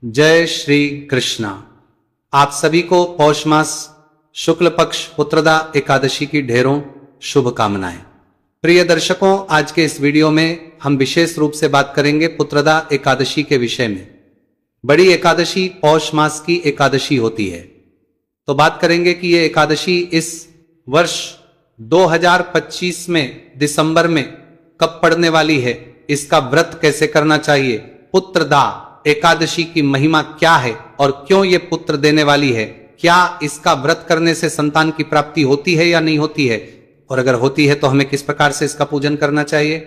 जय श्री कृष्णा। आप सभी को पौष मास शुक्ल पक्ष पुत्रदा एकादशी की ढेरों शुभकामनाएं। प्रिय दर्शकों, आज के इस वीडियो में हम विशेष रूप से बात करेंगे पुत्रदा एकादशी के विषय में। बड़ी एकादशी पौष मास की एकादशी होती है, तो बात करेंगे कि ये एकादशी इस वर्ष 2025 में दिसंबर में कब पड़ने वाली है, इसका व्रत कैसे करना चाहिए, पुत्रदा एकादशी की महिमा क्या है और क्यों ये पुत्र देने वाली है, क्या इसका व्रत करने से संतान की प्राप्ति होती है या नहीं होती है, और अगर होती है तो हमें किस प्रकार से इसका पूजन करना चाहिए।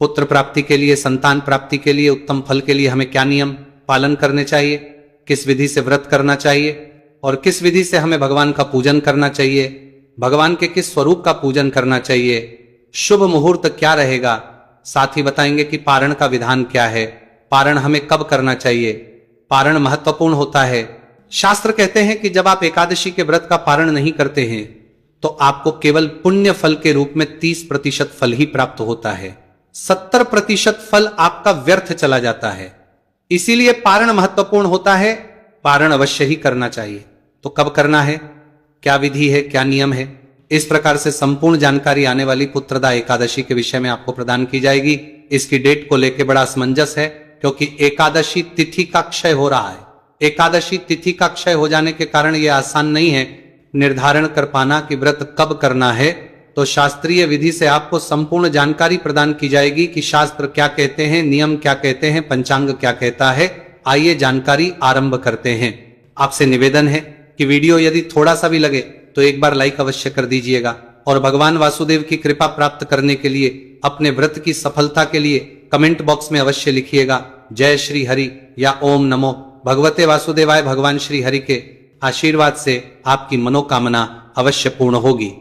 पुत्र प्राप्ति के लिए, संतान प्राप्ति के लिए, उत्तम फल के लिए हमें क्या नियम पालन करने चाहिए, किस विधि से व्रत करना चाहिए और किस विधि से हमें भगवान का पूजन करना चाहिए, भगवान के किस स्वरूप का पूजन करना चाहिए, शुभ मुहूर्त क्या रहेगा, साथ ही बताएंगे कि पारण का विधान क्या है, पारण हमें कब करना चाहिए, पारण महत्वपूर्ण होता है। शास्त्र कहते हैं कि जब आप एकादशी के व्रत का पारण नहीं करते हैं तो आपको केवल पुण्य फल के रूप में 30% फल ही प्राप्त होता है, 70% फल आपका व्यर्थ चला जाता है। इसीलिए पारण महत्वपूर्ण होता है, पारण अवश्य ही करना चाहिए। तो कब करना है, क्या विधि है, क्या नियम है, इस प्रकार से संपूर्ण जानकारी आने वाली पुत्रदा एकादशी के विषय में आपको प्रदान की जाएगी। इसकी डेट को लेकर बड़ा असमंजस है, क्योंकि एकादशी तिथि का क्षय हो रहा है। एकादशी तिथि का क्षय हो जाने के कारण यह आसान नहीं है निर्धारण कर पाना कि व्रत कब करना है। तो शास्त्रीय विधि से आपको संपूर्ण जानकारी प्रदान की जाएगी कि शास्त्र क्या कहते हैं, नियम क्या कहते हैं, पंचांग क्या कहता है। आइए जानकारी आरंभ करते हैं। आपसे निवेदन है कि वीडियो यदि थोड़ा सा भी लगे तो एक बार लाइक अवश्य कर दीजिएगा, और भगवान वासुदेव की कृपा प्राप्त करने के लिए, अपने व्रत की सफलता के लिए कमेंट बॉक्स में अवश्य लिखिएगा जय श्री हरि या ओम नमो भगवते वासुदेवाय। भगवान श्री हरि के आशीर्वाद से आपकी मनोकामना अवश्य पूर्ण होगी।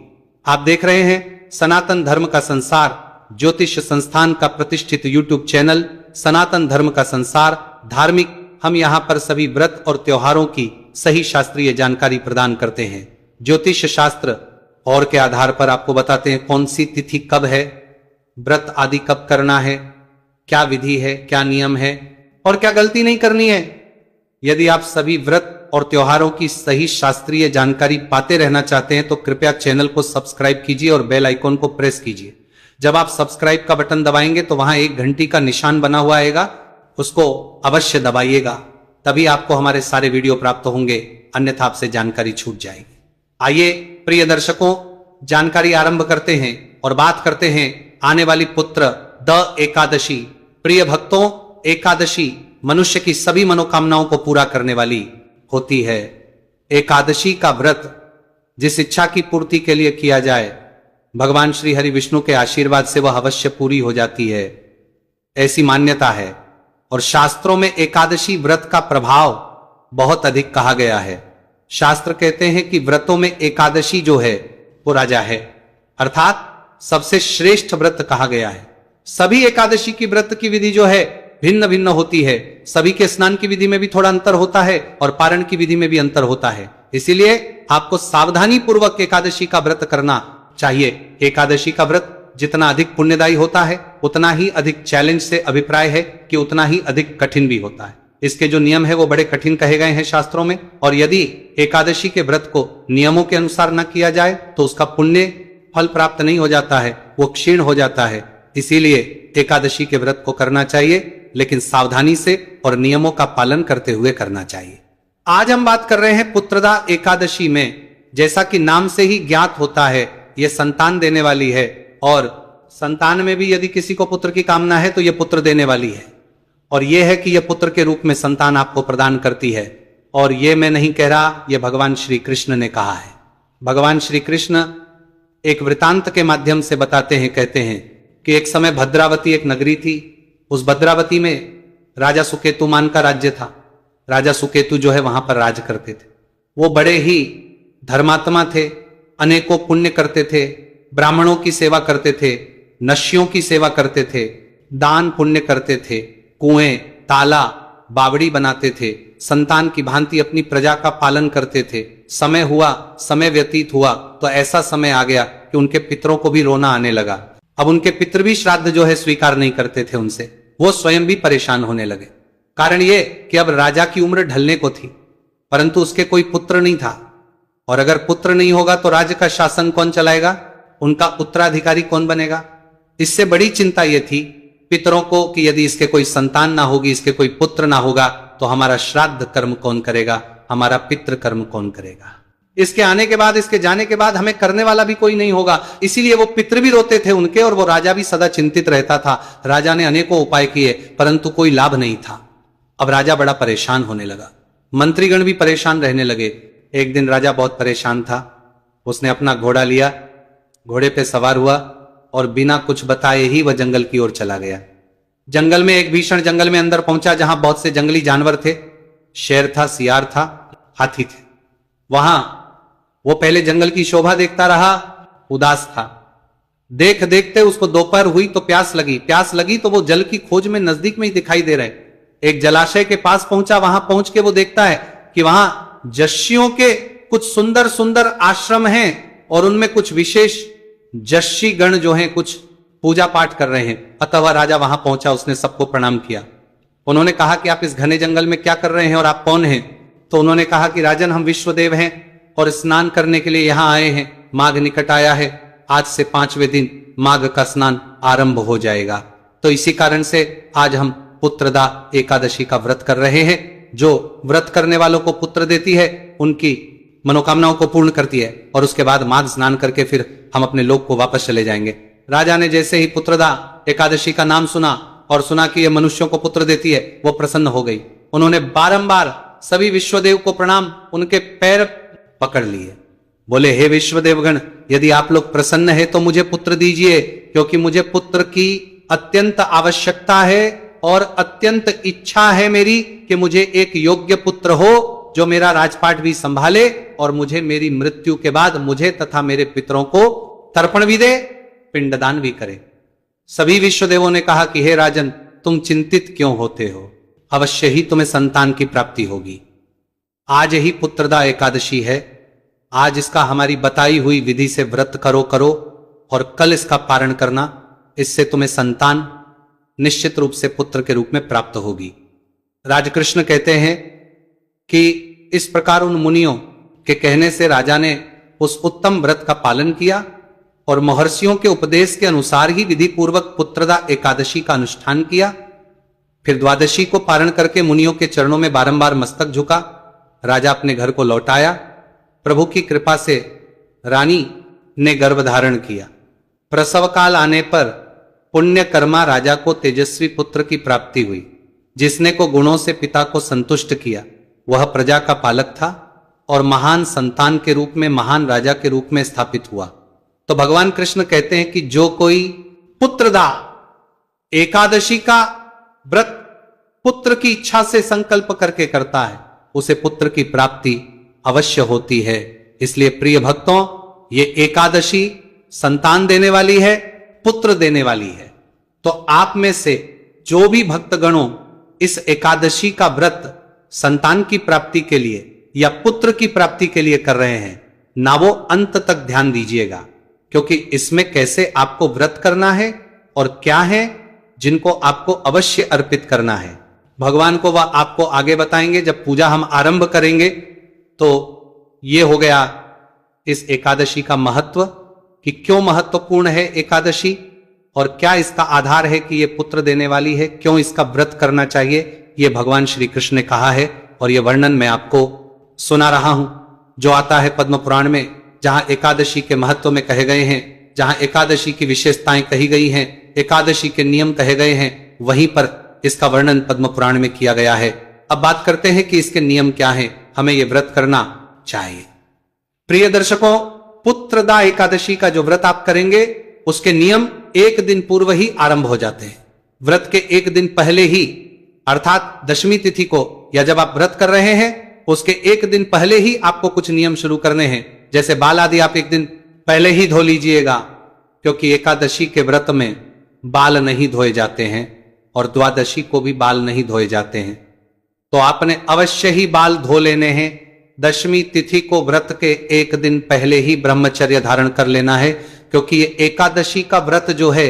आप देख रहे हैं सनातन धर्म का संसार ज्योतिष संस्थान का प्रतिष्ठित यूट्यूब चैनल सनातन धर्म का संसार धार्मिक। हम यहाँ पर सभी व्रत और त्योहारों की सही शास्त्रीय जानकारी प्रदान करते हैं। ज्योतिष शास्त्र और के आधार पर आपको बताते हैं कौन सी तिथि कब है, व्रत आदि कब करना है, क्या विधि है, क्या नियम है और क्या गलती नहीं करनी है। यदि आप सभी व्रत और त्योहारों की सही शास्त्रीय जानकारी पाते रहना चाहते हैं तो कृपया चैनल को सब्सक्राइब कीजिए और बेल आइकॉन को प्रेस कीजिए। जब आप सब्सक्राइब का बटन दबाएंगे तो वहां एक घंटी का निशान बना हुआ आएगा, उसको अवश्य दबाइएगा, तभी आपको हमारे सारे वीडियो प्राप्त होंगे, अन्यथा आपसे जानकारी छूट जाएगी। आइए प्रिय दर्शकों, जानकारी आरंभ करते हैं और बात करते हैं आने वाली पुत्र द एकादशी। प्रिय भक्तों, एकादशी मनुष्य की सभी मनोकामनाओं को पूरा करने वाली होती है। एकादशी का व्रत जिस इच्छा की पूर्ति के लिए किया जाए, भगवान श्री हरि विष्णु के आशीर्वाद से वह अवश्य पूरी हो जाती है, ऐसी मान्यता है। और शास्त्रों में एकादशी व्रत का प्रभाव बहुत अधिक कहा गया है। शास्त्र कहते हैं कि व्रतों में एकादशी जो है वो राजा है, अर्थात सबसे श्रेष्ठ व्रत कहा गया है। सभी एकादशी की व्रत की विधि जो है भिन्न भिन्न होती है, सभी के स्नान की विधि में भी थोड़ा अंतर होता है और पारण की विधि में भी अंतर होता है। इसीलिए आपको सावधानी पूर्वक एकादशी का व्रत करना चाहिए। एकादशी का व्रत जितना अधिक पुण्यदायी होता है उतना ही अधिक चैलेंज से अभिप्राय है कि उतना ही अधिक कठिन भी होता है। इसके जो नियम है वो बड़े कठिन कहे गए हैं शास्त्रों में, और यदि एकादशी के व्रत को नियमों के अनुसार न किया जाए तो उसका पुण्य फल प्राप्त नहीं हो जाता है, वो क्षीण हो जाता है। इसीलिए एकादशी के व्रत को करना चाहिए, लेकिन सावधानी से और नियमों का पालन करते हुए करना चाहिए। आज हम बात कर रहे हैं पुत्रदा एकादशी में। जैसा कि नाम से ही ज्ञात होता है, यह संतान देने वाली है, और संतान में भी यदि किसी को पुत्र की कामना है तो यह पुत्र देने वाली है। और यह है कि यह पुत्र के रूप में संतान आपको प्रदान करती है। और यह मैं नहीं कह रहा, यह भगवान श्री कृष्ण ने कहा है। भगवान श्री कृष्ण एक वृतांत के माध्यम से बताते हैं, कहते हैं कि एक समय भद्रावती एक नगरी थी। उस भद्रावती में राजा सुकेतुमान का राज्य था। राजा सुकेतु जो है वहां पर राज करते थे। वो बड़े ही धर्मात्मा थे, अनेकों पुण्य करते थे, ब्राह्मणों की सेवा करते थे, नस्यों की सेवा करते थे, दान पुण्य करते थे, कुएं, ताला, बावड़ी बनाते थे, संतान की भांति अपनी प्रजा का पालन करते थे। समय हुआ, समय व्यतीत हुआ तो ऐसा समय आ गया कि उनके पितरों को भी रोना आने लगा। अब उनके पितर भी श्राद्ध जो है स्वीकार नहीं करते थे उनसे, वो स्वयं भी परेशान होने लगे। कारण ये कि अब राजा की उम्र ढलने को थी, परंतु उसके कोई पुत्र नहीं था, और अगर पुत्र नहीं होगा तो राज्य का शासन कौन चलाएगा, उनका उत्तराधिकारी कौन बनेगा। इससे बड़ी चिंता यह थी पितरों को कि यदि इसके कोई संतान ना होगी, इसके कोई पुत्र ना होगा, तो हमारा श्राद्ध कर्म कौन करेगा, हमारा पितृ कर्म कौन करेगा। इसके आने के बाद, इसके जाने के बाद हमें करने वाला भी कोई नहीं होगा। इसीलिए वो पितृ भी रोते थे उनके, और वो राजा भी सदा चिंतित रहता था। राजा ने अनेकों उपाय किए, परंतु कोई लाभ नहीं था। अब राजा बड़ा परेशान होने लगा, मंत्रीगण भी परेशान रहने लगे। एक दिन राजा बहुत परेशान था, उसने अपना घोड़ा लिया, घोड़े पे सवार हुआ और बिना कुछ बताए ही वह जंगल की ओर चला गया। जंगल में, एक भीषण जंगल में अंदर पहुंचा, जहां बहुत से जंगली जानवर थे, शेर था, सियार था, हाथी थे। वहां वो पहले जंगल की शोभा देखता रहा, उदास था। देख देखते उसको दोपहर हुई तो प्यास लगी तो वो जल की खोज में नजदीक में ही दिखाई दे रहे। एक जलाशय के पास पहुंचा, वहां पहुंच के वो देखता है कि वहां जस्सियों के कुछ सुंदर सुंदर आश्रम हैं, और उनमें कुछ विशेष जस्सी गण जो हैं कुछ पूजा पाठ कर रहे हैं। अतः वह राजा वहां पहुंचा, उसने सबको प्रणाम किया। उन्होंने कहा कि आप इस घने जंगल में क्या कर रहे हैं और आप कौन हैं। तो उन्होंने कहा कि राजन, हम विश्वदेव हैं और स्नान करने के लिए यहां आए हैं। माघ निकट आया है, आज से 5वें दिन माघ का स्नान आरंभ हो जाएगा, तो इसी कारण से आज हम पुत्रदा एकादशी का व्रत कर रहे हैं, जो व्रत करने वालों को पुत्र देती है, उनकी मनोकामनाओं को पूर्ण करती है, और उसके बाद माघ स्नान करके फिर हम अपने लोक को वापस चले जाएंगे। राजा ने जैसे ही पुत्रदा एकादशी का नाम सुना और सुना कि यह मनुष्यों को पुत्र देती है, वो प्रसन्न हो गई। उन्होंने बारंबार सभी विश्वदेव को प्रणाम, उनके पैर पकड़ लिए, बोले, हे विश्वदेवगण, यदि आप लोग प्रसन्न है तो मुझे पुत्र दीजिए, क्योंकि मुझे पुत्र की अत्यंत आवश्यकता है और अत्यंत इच्छा है मेरी कि मुझे एक योग्य पुत्र हो जो मेरा राजपाट भी संभाले और मुझे मेरी मृत्यु के बाद मुझे तथा मेरे पितरों को तर्पण भी दे, पिंडदान भी करे। सभी विश्वदेवों ने कहा कि हे राजन, तुम चिंतित क्यों होते हो, अवश्य ही तुम्हें संतान की प्राप्ति होगी। आज ही पुत्रदा एकादशी है, आज इसका हमारी बताई हुई विधि से व्रत करो और कल इसका पारण करना, इससे तुम्हें संतान निश्चित रूप से पुत्र के रूप में प्राप्त होगी। राजकृष्ण कहते हैं कि इस प्रकार उन मुनियों के कहने से राजा ने उस उत्तम व्रत का पालन किया और महर्षियों के उपदेश के अनुसार ही विधि पूर्वक पुत्रदा एकादशी का अनुष्ठान किया। फिर द्वादशी को पारण करके मुनियों के चरणों में बारंबार मस्तक झुका। राजा अपने घर को लौट आया। प्रभु की कृपा से रानी ने गर्भ धारण किया। प्रसव काल आने पर पुण्य कर्मा राजा को तेजस्वी पुत्र की प्राप्ति हुई, जिसने को गुणों से पिता को संतुष्ट किया। वह प्रजा का पालक था और महान संतान के रूप में, महान राजा के रूप में स्थापित हुआ। तो भगवान कृष्ण कहते हैं कि जो कोई पुत्रदा एकादशी का व्रत पुत्र की इच्छा से संकल्प करके करता है, उसे पुत्र की प्राप्ति अवश्य होती है। इसलिए प्रिय भक्तों, ये एकादशी संतान देने वाली है, पुत्र देने वाली है। तो आप में से जो भी भक्तगणों इस एकादशी का व्रत संतान की प्राप्ति के लिए या पुत्र की प्राप्ति के लिए कर रहे हैं, ना वो अंत तक ध्यान दीजिएगा, क्योंकि इसमें कैसे आपको व्रत करना है और क्या है जिनको आपको अवश्य अर्पित करना है, भगवान को वह आपको आगे बताएंगे। जब पूजा हम आरंभ करेंगे तो ये हो गया इस एकादशी का महत्व, कि क्यों महत्वपूर्ण है एकादशी और क्या इसका आधार है कि ये पुत्र देने वाली है, क्यों इसका व्रत करना चाहिए, ये भगवान श्री कृष्ण ने कहा है। और ये वर्णन मैं आपको सुना रहा हूं, जो आता है पद्म पुराण में, जहां एकादशी के महत्व में कहे गए हैं, जहां एकादशी की विशेषताएं कही गई हैं, एकादशी के नियम कहे गए हैं, वहीं पर इसका वर्णन पद्म पुराण में किया गया है। अब बात करते हैं कि इसके नियम क्या हैं, हमें यह व्रत करना चाहिए। प्रिय दर्शकों, पुत्रदा एकादशी का जो व्रत आप करेंगे उसके नियम एक दिन पूर्व ही आरंभ हो जाते हैं। व्रत के एक दिन पहले ही, अर्थात दशमी तिथि को, या जब आप व्रत कर रहे हैं उसके एक दिन पहले ही आपको कुछ नियम शुरू करने हैं। जैसे बाल आदि आप एक दिन पहले ही धो लीजिएगा, क्योंकि एकादशी के व्रत में बाल नहीं धोए जाते हैं और द्वादशी को भी बाल नहीं धोए जाते हैं, तो आपने अवश्य ही बाल धो लेने हैं। दशमी तिथि को व्रत के एक दिन पहले ही ब्रह्मचर्य धारण कर लेना है, क्योंकि ये एकादशी का व्रत जो है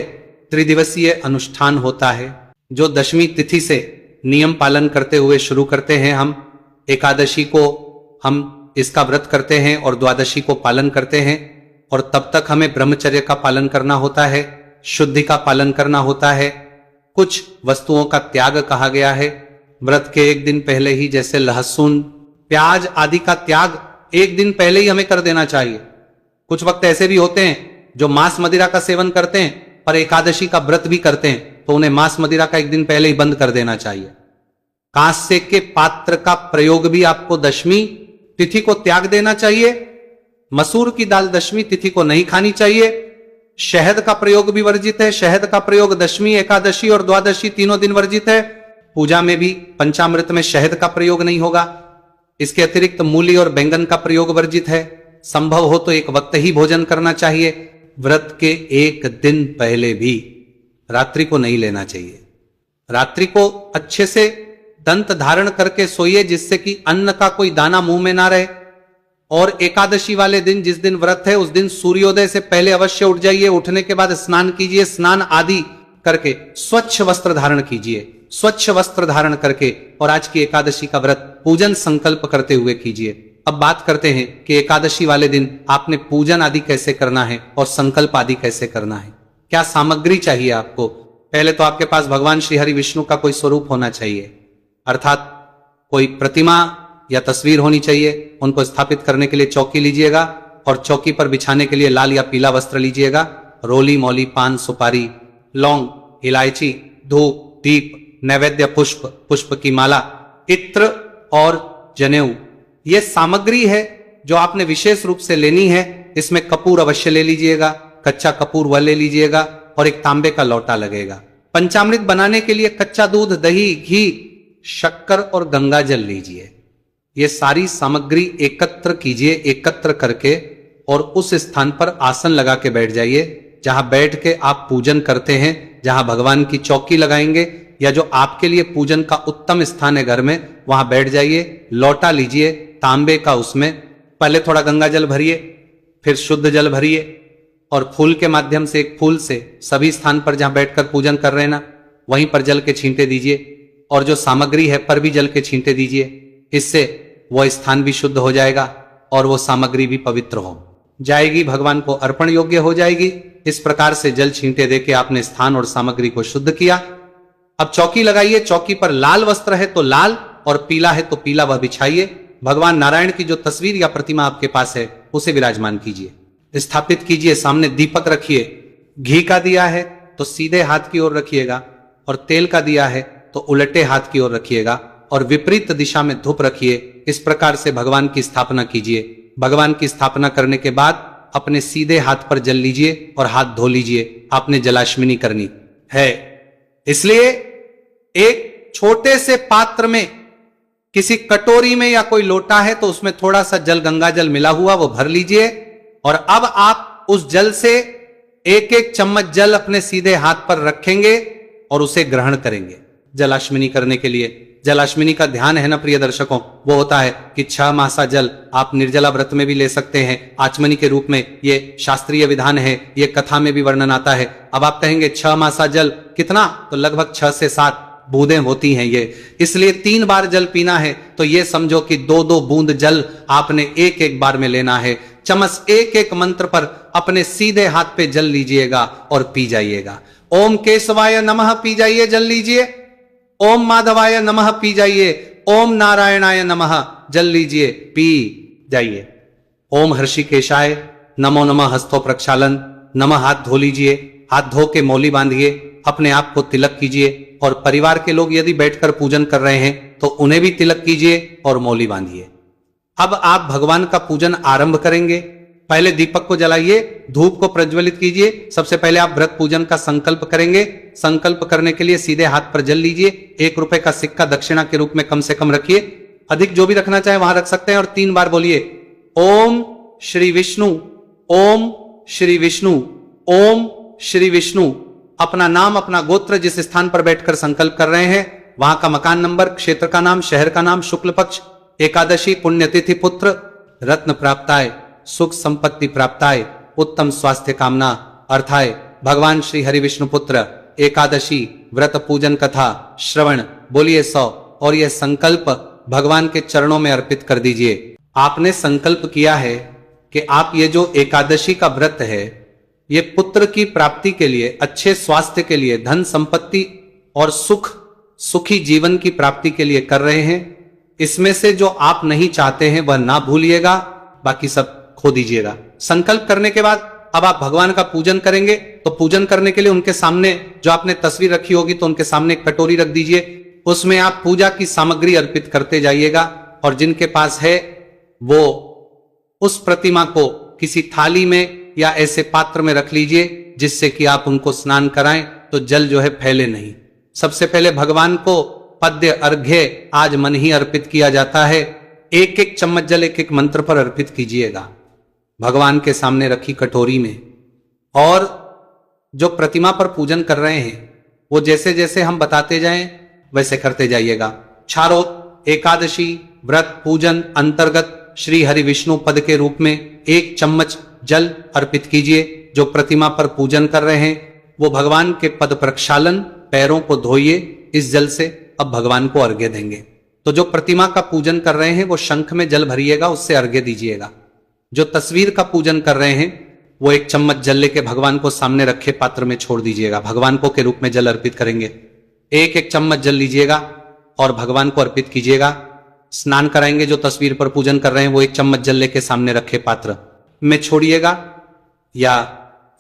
त्रिदिवसीय अनुष्ठान होता है, जो दशमी तिथि से नियम पालन करते हुए शुरू करते हैं। हम एकादशी को हम इसका व्रत करते हैं और द्वादशी को पालन करते हैं, और तब तक हमें ब्रह्मचर्य का पालन करना होता है, शुद्धि का पालन करना होता है, कुछ वस्तुओं का त्याग कहा गया है। व्रत के एक दिन पहले ही, जैसे लहसुन, प्याज आदि का त्याग एक दिन पहले ही हमें कर देना चाहिए। कुछ वक्त ऐसे भी होते हैं जो मांस मदिरा का सेवन करते हैं पर एकादशी का व्रत भी करते हैं, तो उन्हें मांस मदिरा का एक दिन पहले ही बंद कर देना चाहिए। कांस्य के पात्र का प्रयोग भी आपको दशमी तिथि को त्याग देना चाहिए। मसूर की दाल दशमी तिथि को नहीं खानी चाहिए। शहद का प्रयोग भी वर्जित है। शहद का प्रयोग दशमी, एकादशी और द्वादशी तीनों दिन वर्जित है। पूजा में भी पंचामृत में शहद का प्रयोग नहीं होगा। इसके अतिरिक्त मूली और बैंगन का प्रयोग वर्जित है। संभव हो तो एक वक्त ही भोजन करना चाहिए। व्रत के एक दिन पहले भी रात्रि को नहीं लेना चाहिए। रात्रि को अच्छे से दंत धारण करके सोइए, जिससे कि अन्न का कोई दाना मुंह में ना रहे। और एकादशी वाले दिन, जिस दिन व्रत है, उस दिन सूर्योदय से पहले अवश्य उठ जाइए। उठने के बाद स्नान कीजिए। स्नान आदि करके स्वच्छ वस्त्र धारण कीजिए। स्वच्छ वस्त्र धारण करके और आज की एकादशी का व्रत पूजन संकल्प करते हुए कीजिए। अब बात करते हैं कि एकादशी वाले दिन आपने पूजन आदि कैसे करना है और संकल्प आदि कैसे करना है। क्या सामग्री चाहिए आपको? पहले तो आपके पास भगवान श्री हरि विष्णु का कोई स्वरूप होना चाहिए, अर्थात कोई प्रतिमा या तस्वीर होनी चाहिए। उनको स्थापित करने के लिए चौकी लीजिएगा, और चौकी पर बिछाने के लिए लाल या पीला वस्त्र लीजिएगा। रोली, मौली, पान, सुपारी, लौंग, इलायची, धूप, दीप, नैवेद्य, पुष्प, पुष्प की माला, इत्र और जनेऊ, ये सामग्री है जो आपने विशेष रूप से लेनी है। इसमें कपूर अवश्य ले लीजिएगा, कच्चा कपूर वह ले लीजिएगा, और एक तांबे का लोटा लगेगा। पंचामृत बनाने के लिए कच्चा दूध, दही, घी, शक्कर और गंगा जल लीजिए। ये सारी सामग्री एकत्र कीजिए। एकत्र करके और उस स्थान पर आसन लगा के बैठ जाइए जहां बैठ के आप पूजन करते हैं, जहां भगवान की चौकी लगाएंगे या जो आपके लिए पूजन का उत्तम स्थान है घर में, वहां बैठ जाइए। लोटा लीजिए तांबे का, उसमें पहले थोड़ा गंगा जल भरिए, फिर शुद्ध जल भरिए, और फूल के माध्यम से, एक फूल से सभी स्थान पर जहां बैठकर पूजन कर रहे हैं ना, वहीं पर जल के छींटे दीजिए, और जो सामग्री है पर भी जल के छींटे दीजिए। इससे वह स्थान भी शुद्ध हो जाएगा और वो सामग्री भी पवित्र हो जाएगी, भगवान को अर्पण योग्य हो जाएगी। इस प्रकार से जल छींटे देके आपने स्थान और सामग्री को शुद्ध किया। अब चौकी लगाइए। चौकी पर लाल वस्त्र है तो लाल, और पीला है तो पीला वह बिछाइए। भगवान नारायण की जो तस्वीर या प्रतिमा आपके पास है उसे विराजमान कीजिए, स्थापित कीजिए। सामने दीपक रखिए। घी का दिया है तो सीधे हाथ की ओर रखिएगा, और तेल का दिया है तो उलटे हाथ की ओर रखिएगा, और विपरीत दिशा में धूप रखिए। इस प्रकार से भगवान की स्थापना कीजिए। भगवान की स्थापना करने के बाद अपने सीधे हाथ पर जल लीजिए और हाथ धो लीजिए। आपने जलाश्मिनी करनी है, इसलिए एक छोटे से पात्र में, किसी कटोरी में या कोई लोटा है तो उसमें थोड़ा सा जल, गंगा जल मिला हुआ, वो भर लीजिए। और अब आप उस जल से एक एक चम्मच जल अपने सीधे हाथ पर रखेंगे और उसे ग्रहण करेंगे जलाश्मिनी करने के लिए। जलाश्मिनी का ध्यान है ना प्रिय दर्शकों, वो होता है कि 6 मासा जल आप निर्जला व्रत में भी ले सकते हैं, आचमनी के रूप में। ये शास्त्रीय विधान है, ये कथा में भी वर्णन आता है। अब आप कहेंगे 6 मासा जल कितना? तो लगभग 6 से 7 बूंदें होती हैं ये, इसलिए 3 बार जल पीना है। तो ये समझो कि 2-2 बूंद जल आपने एक एक बार में लेना है। चम्मच एक एक मंत्र पर अपने सीधे हाथ पे जल लीजिएगा और पी जाइएगा। ओम केशवाय नमः पी जाइए, जल लीजिए। ओम माधवाय नमः पी जाइए। ओम नारायणाय नमः जल लीजिए, पी जाइए। ओम हर्षिकेशाय नमो नमः हस्तो प्रक्षालन, नमः हाथ धो लीजिए। हाथ धो के मौली बांधिए, अपने आप को तिलक कीजिए, और परिवार के लोग यदि बैठकर पूजन कर रहे हैं तो उन्हें भी तिलक कीजिए और मौली बांधिए। अब आप भगवान का पूजन आरंभ करेंगे। पहले दीपक को जलाइए, धूप को प्रज्वलित कीजिए। सबसे पहले आप व्रत पूजन का संकल्प करेंगे। संकल्प करने के लिए सीधे हाथ पर जल लीजिए। 1 रुपए का सिक्का दक्षिणा के रूप में कम से कम रखिए, अधिक जो भी रखना चाहे वहां रख सकते हैं। और 3 बार बोलिए ओम श्री विष्णु, ओम श्री विष्णु, ओम श्री विष्णु। अपना नाम, अपना गोत्र, जिस स्थान पर बैठकर संकल्प कर रहे हैं वहां का मकान नंबर, क्षेत्र का नाम, शहर का नाम, शुक्ल पक्ष, एकादशी, पुण्यतिथि, पुत्र, रत्न प्राप्ताय, सुख संपत्ति प्राप्ताय, उत्तम स्वास्थ्य कामना अर्थाय, भगवान श्री हरि विष्णु पुत्र एकादशी व्रत पूजन कथा श्रवण बोलिए 100 और यह संकल्प भगवान के चरणों में अर्पित कर दीजिए। आपने संकल्प किया है कि आप ये जो एकादशी का व्रत है ये पुत्र की प्राप्ति के लिए, अच्छे स्वास्थ्य के लिए, धन संपत्ति और सुखी जीवन की प्राप्ति के लिए कर रहे हैं। इसमें से जो आप नहीं चाहते हैं वह ना भूलिएगा, बाकी सब खो दीजिएगा। संकल्प करने के बाद अब आप भगवान का पूजन करेंगे, तो पूजन करने के लिए उनके सामने जो आपने तस्वीर रखी होगी तो उनके सामने एक कटोरी रख दीजिए, उसमें आप पूजा की सामग्री अर्पित करते जाइएगा। और जिनके पास है वो उस प्रतिमा को किसी थाली में या ऐसे पात्र में रख लीजिए जिससे कि आप उनको स्नान कराएं तो जल जो है फैले नहीं। सबसे पहले भगवान को पद्य अर्घ्य आज मन ही अर्पित किया जाता है। एक एक चम्मच जल एक एक मंत्र पर अर्पित कीजिएगा भगवान के सामने रखी कटोरी में। और जो प्रतिमा पर पूजन कर रहे हैं वो जैसे जैसे हम बताते जाएं वैसे करते जाइएगा। क्षारोद एकादशी व्रत पूजन अंतर्गत श्री हरि विष्णु पद के रूप में 1 चम्मच जल अर्पित कीजिए। जो प्रतिमा पर पूजन कर रहे हैं वो भगवान के पद प्रक्षालन, पैरों को धोइए इस जल से। अब भगवान को अर्घ्य देंगे। तो जो प्रतिमा का पूजन कर रहे हैं वो शंख में जल भरिएगा, उससे अर्घ्य दीजिएगा। जो तस्वीर का पूजन कर रहे हैं वो 1 चम्मच जल लेके भगवान को सामने रखे पात्र में छोड़ दीजिएगा। भगवान को के रूप में जल अर्पित करेंगे। 1 चम्मच जल लीजिएगा और भगवान को अर्पित कीजिएगा। स्नान कराएंगे, जो तस्वीर पर पूजन कर रहे हैं वो 1 चम्मच जल लेके सामने रखे पात्र में छोड़िएगा या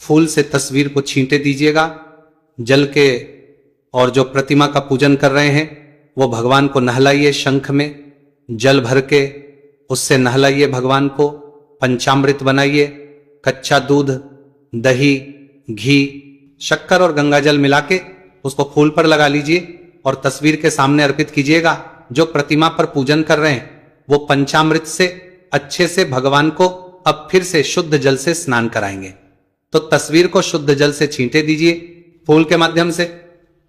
फूल से तस्वीर को छींटे दीजिएगा जल के। और जो प्रतिमा का पूजन कर रहे हैं वो भगवान को नहलाइए, शंख में जल भर के उससे नहलाइए भगवान को। पंचामृत बनाइए, कच्चा दूध, दही, घी, शक्कर और गंगाजल मिला के उसको फूल पर लगा लीजिए और तस्वीर के सामने अर्पित कीजिएगा। जो प्रतिमा पर पूजन कर रहे हैं वो पंचामृत से अच्छे से भगवान को अब फिर से शुद्ध जल से स्नान कराएंगे। तो तस्वीर को शुद्ध जल से छींटे दीजिए फूल के माध्यम से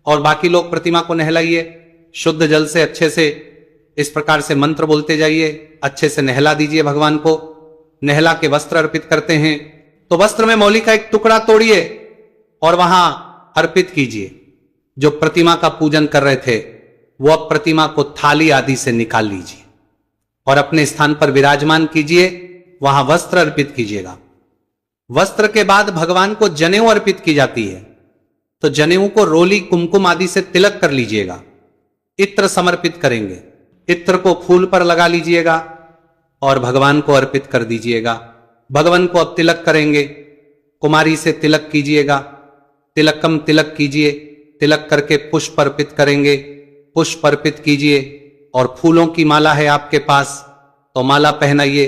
और बाकी लोग प्रतिमा को नहलाइए शुद्ध जल से अच्छे से। इस प्रकार से मंत्र बोलते जाइए, अच्छे से नहला दीजिए भगवान को। नहला के वस्त्र अर्पित करते हैं तो वस्त्र में मौली का एक टुकड़ा तोड़िए और वहां अर्पित कीजिए। जो प्रतिमा का पूजन कर रहे थे वो अब प्रतिमा को थाली आदि से निकाल लीजिए और अपने स्थान पर विराजमान कीजिए। वहां वस्त्र अर्पित कीजिएगा। वस्त्र के बाद भगवान को जनेऊ अर्पित की जाती है, तो जनेऊ को रोली कुमकुम आदि से तिलक कर लीजिएगा। इत्र समर्पित करेंगे, इत्र को फूल पर लगा लीजिएगा और भगवान को अर्पित कर दीजिएगा। भगवान को अब तिलक करेंगे, कुमारी से तिलक कीजिएगा। तिलकम तिलक कीजिए, तिलक करके पुष्प अर्पित करेंगे, पुष्प अर्पित कीजिए। और फूलों की माला है आपके पास तो माला पहनाइए।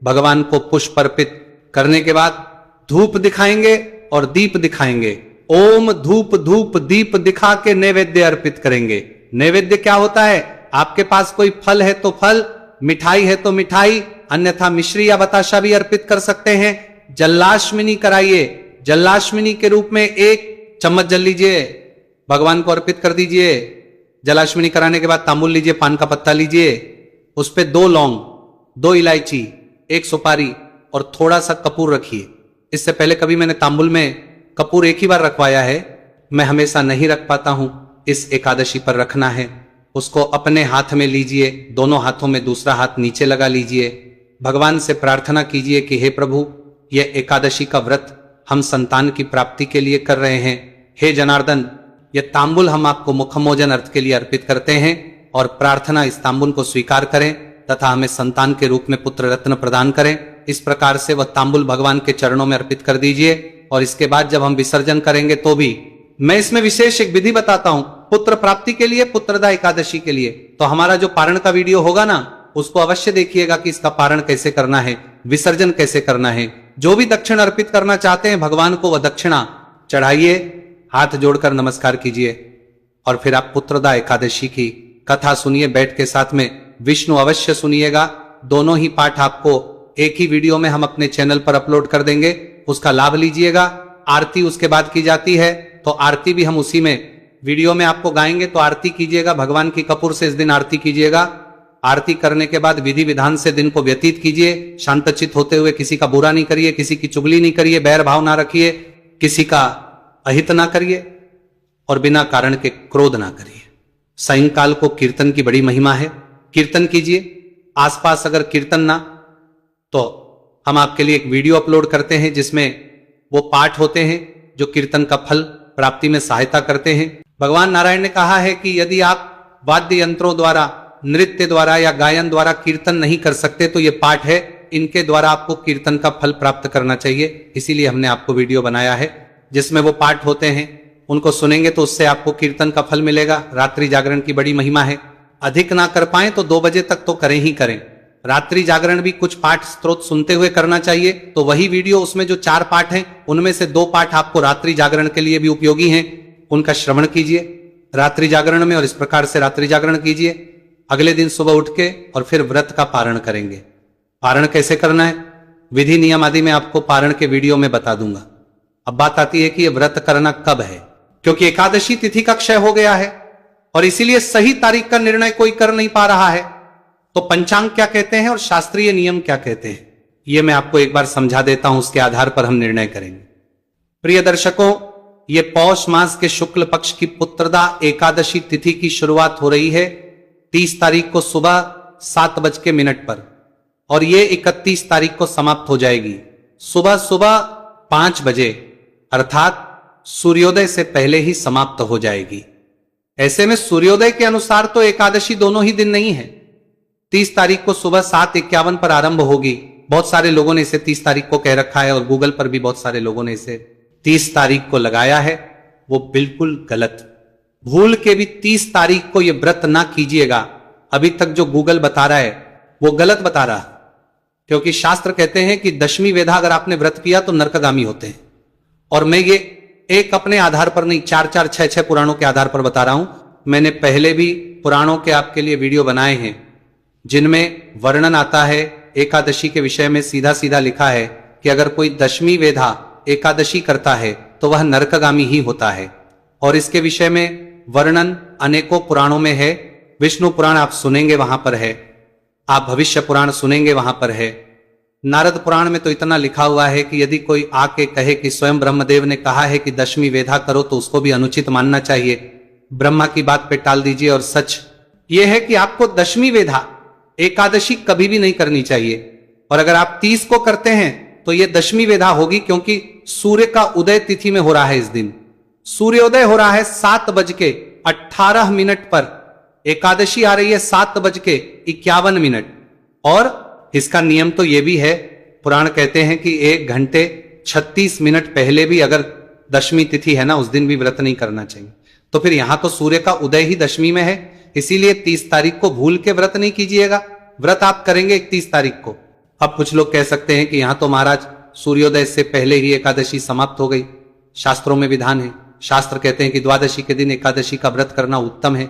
भगवान को पुष्प अर्पित करने के बाद धूप दिखाएंगे और दीप दिखाएंगे। ओम धूप धूप दीप दिखा के नैवेद्य अर्पित करेंगे। नैवेद्य क्या होता है? आपके पास कोई फल है तो फल, मिठाई है तो मिठाई, अन्यथा मिश्री या बताशा भी अर्पित कर सकते हैं। जलाश्मिनी कराइए। जलाश्मिनी के रूप में 1 चम्मच जल लीजिए, भगवान को अर्पित कर दीजिए। जलाश्मिनी कराने के बाद तांबुल लीजिए, पान का पत्ता लीजिए, उस पे 2 लौंग, 2 इलायची, 1 सुपारी और थोड़ा सा कपूर रखिए। इससे पहले कभी मैंने तांबुल में कपूर एक ही बार रखवाया है, मैं हमेशा नहीं रख पाता हूं। इस एकादशी पर रखना है। उसको अपने हाथ में लीजिए, दोनों हाथों में दूसरा हाथ नीचे लगा लीजिए। भगवान से प्रार्थना कीजिए कि हे प्रभु, यह एकादशी का व्रत हम संतान की प्राप्ति के लिए कर रहे हैं। हे जनार्दन, यह तांबुल हम आपको मुखमोजन अर्थ के लिए अर्पित करते हैं और प्रार्थना इस तांबुल को स्वीकार करें तथा हमें संतान के रूप में पुत्र रत्न प्रदान करें। इस प्रकार से वह तांबुल भगवान के चरणों में अर्पित कर दीजिए। और इसके बाद जब हम विसर्जन करेंगे तो भी मैं इसमें विशेष एक विधि बताता हूं पुत्र प्राप्ति के लिए, पुत्रदा एकादशी के लिए। तो हमारा जो पारण का वीडियो होगा ना, उसको अवश्य देखिएगा कि इसका पारण कैसे करना है, विसर्जन कैसे करना है। जो भी दक्षिण अर्पित करना चाहते हैं भगवान को, वह दक्षिणा चढ़ाइए, हाथ जोड़कर नमस्कार कीजिए और फिर आप पुत्रदा एकादशी की कथा सुनिए बैठ के। साथ में विष्णु अवश्य सुनिएगा। दोनों ही पाठ आपको एक ही वीडियो में हम अपने चैनल पर अपलोड कर देंगे, उसका लाभ लीजिएगा। आरती उसके बाद की जाती है, तो आरती भी हम उसी में वीडियो में आपको गाएंगे, तो आरती कीजिएगा। भगवान की कपूर से इस दिन आरती कीजिएगा। आरती करने के बाद विधि विधान से दिन को व्यतीत कीजिए, शांतचित्त होते हुए। किसी का बुरा नहीं करिए, किसी की चुगली नहीं करिए, बैर भाव ना रखिए, किसी का अहित ना करिए और बिना कारण के क्रोध ना करिए। सायंकाल को कीर्तन की बड़ी महिमा है, कीर्तन कीजिए। आसपास अगर कीर्तन ना, तो हम आपके लिए एक वीडियो अपलोड करते हैं जिसमें वो पाठ होते हैं जो कीर्तन का फल प्राप्ति में सहायता करते हैं। भगवान नारायण ने कहा है कि यदि आप वाद्य यंत्रों द्वारा, नृत्य द्वारा या गायन द्वारा कीर्तन नहीं कर सकते तो ये पाठ है, इनके द्वारा आपको कीर्तन का फल प्राप्त करना चाहिए। इसीलिए हमने आपको वीडियो बनाया है जिसमें वो पाठ होते हैं, उनको सुनेंगे तो उससे आपको कीर्तन का फल मिलेगा। रात्रि जागरण की बड़ी महिमा है। अधिक ना कर पाए तो 2 बजे तक तो करें ही करें। रात्रि जागरण भी कुछ पाठ स्त्रोत सुनते हुए करना चाहिए। तो वही वीडियो, उसमें जो 4 पाठ हैं उनमें से 2 पाठ आपको रात्रि जागरण के लिए भी उपयोगी हैं, उनका श्रवण कीजिए रात्रि जागरण में और इस प्रकार से रात्रि जागरण कीजिए। अगले दिन सुबह उठ के और फिर व्रत का पारण करेंगे। पारण कैसे करना है, विधि नियम आदि मैं आपको पारण के वीडियो में बता दूंगा। अब बात आती है कि ये व्रत करना कब है, क्योंकि एकादशी तिथि का क्षय हो गया है और इसीलिए सही तारीख का निर्णय कोई कर नहीं पा रहा है। तो पंचांग क्या कहते हैं और शास्त्रीय नियम क्या कहते हैं, ये मैं आपको एक बार समझा देता हूं, उसके आधार पर हम निर्णय करेंगे। प्रिय दर्शकों, ये पौष मास के शुक्ल पक्ष की पुत्रदा एकादशी तिथि की शुरुआत हो रही है 30 तारीख को सुबह 7:00 पर और ये 31 तारीख को समाप्त हो जाएगी सुबह 5 बजे, अर्थात सूर्योदय से पहले ही समाप्त हो जाएगी। ऐसे में सूर्योदय के अनुसार तो एकादशी दोनों ही दिन नहीं है। 30 तारीख को सुबह 7:51 पर आरंभ होगी। बहुत सारे लोगों ने इसे 30 तारीख को कह रखा है और गूगल पर भी बहुत सारे लोगों ने इसे 30 तारीख को लगाया है, वो बिल्कुल गलत। भूल के भी 30 तारीख को यह व्रत ना कीजिएगा। अभी तक जो गूगल बता रहा है वो गलत बता रहा है, क्योंकि शास्त्र कहते हैं कि 10वीं वेधा अगर आपने व्रत किया तो नरकगामी होते हैं। और मैं ये एक अपने आधार पर नहीं, 4-4, 6-6 पुराणों के आधार पर बता रहा हूं। मैंने पहले भी पुराणों के आपके लिए वीडियो बनाए हैं जिनमें वर्णन आता है एकादशी के विषय में। सीधा सीधा लिखा है कि अगर कोई 10वीं वेधा एकादशी करता है तो वह नरकगामी ही होता है। और इसके विषय में वर्णन अनेकों पुराणों में है। विष्णु पुराण आप सुनेंगे वहां पर है, आप भविष्य पुराण सुनेंगे वहां पर है। नारद पुराण में तो इतना लिखा हुआ है कि यदि कोई आके कहे कि स्वयं ब्रह्मदेव ने कहा है कि 10वीं वेधा करो तो उसको भी अनुचित मानना चाहिए। ब्रह्मा की बात पे टाल दीजिए। और सच यह है कि आपको 10वीं वेधा एकादशी कभी भी नहीं करनी चाहिए। और अगर आप 30 को करते हैं तो यह 10वीं वेधा होगी, क्योंकि सूर्य का उदय तिथि में हो रहा है। इस दिन सूर्योदय हो रहा है 7:18 पर। एकादशी आ रही है 7:51। और इसका नियम तो यह भी है, पुराण कहते हैं कि 1 घंटे 36 मिनट पहले भी अगर 10वीं तिथि है ना, उस दिन भी व्रत नहीं करना चाहिए। तो फिर यहां तो सूर्य का उदय ही 10वीं में है, इसीलिए 30 तारीख को भूल के व्रत नहीं कीजिएगा। व्रत आप करेंगे 31 तारीख को। अब कुछ लोग कह सकते हैं कि यहां तो महाराज सूर्योदय से पहले ही एकादशी समाप्त हो गई। शास्त्रों में विधान है, शास्त्र कहते हैं कि द्वादशी के दिन एकादशी का व्रत करना उत्तम है।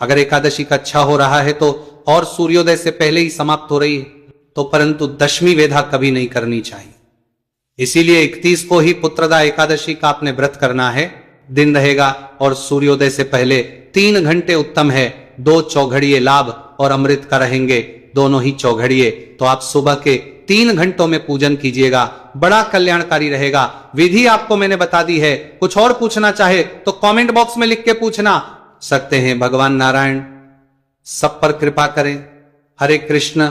अगर एकादशी का अच्छा हो रहा है तो और सूर्योदय से पहले ही समाप्त हो रही है तो, परंतु 10वीं वेधा कभी नहीं करनी चाहिए। इसीलिए 31 को ही पुत्रदा एकादशी का आपने व्रत करना है। दिन रहेगा और सूर्योदय से पहले 3 घंटे उत्तम है। 2 चौघड़िए लाभ और अमृत का रहेंगे, दोनों ही चौघड़िए। तो आप सुबह के 3 घंटों में पूजन कीजिएगा, बड़ा कल्याणकारी रहेगा। विधि आपको मैंने बता दी है। कुछ और पूछना चाहे तो कमेंट बॉक्स में लिख के पूछना सकते हैं। भगवान नारायण सब पर कृपा करें। हरे कृष्ण।